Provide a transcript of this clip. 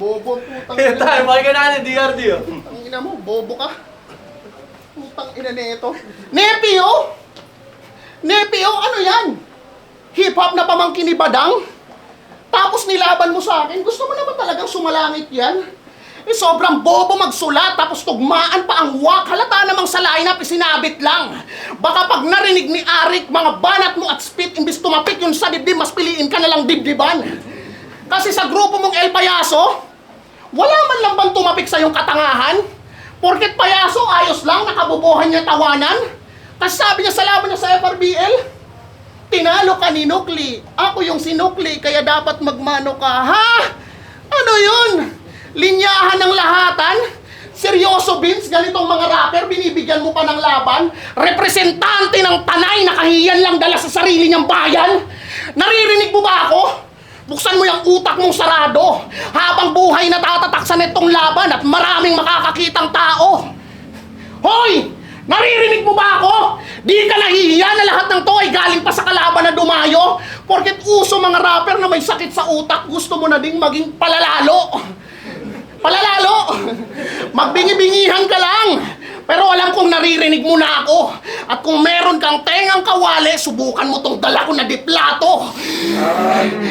bobo ang putang Kaya ina. tayo, makikita natin DRD oh. Ang ina mo, bobo ka. Putang ina nito. Nepio? Nepio, ano yan? Hip-hop na pamangkin ni Badang? Tapos nilaban mo sa akin? Gusto mo naman talagang sumalangit yan? Eh, sobrang bobo magsulat, tapos tugmaan pa ang wak. Halata namang sa lineup, isinabit lang. Baka pag narinig ni Arik, mga banat mo at spit, imbis tumapik yun sa dibdib, mas piliin ka na lang dibdiban. Kasi sa grupo mong El Payaso, wala man lang bang tumapik sa iyong katangahan? Porket payaso, ayos lang, nakabubuhan niya tawanan. Kasi sabi niya sa laban niya sa FRBL, tinalo ka ni Nukli. Ako yung sinukli, kaya dapat magmano ka. Ha? Ano yun? Linyahan ng lahatan? Seryoso, Vince? Ganitong mga rapper, binibigyan mo pa ng laban? Representante ng tanay, nakahiyan lang dala sa sarili niyang bayan? Naririnig mo ba ako? Buksan mo yung utak mong sarado. Habang buhay na tatatak sa netong laban at maraming makakakitang tao. Hoy! Naririnig mo ba ako? Di ka nahihiya na lahat ng to ay galing pa sa kalaban na dumayo? Porket uso mga rapper na may sakit sa utak, gusto mo na ding maging palalalo. Palalalo! Magbingi-bingihan ka lang! Pero alam kong naririnig mo na ako. At kung meron kang tengang kawali, subukan mo tong dala ko na diplato.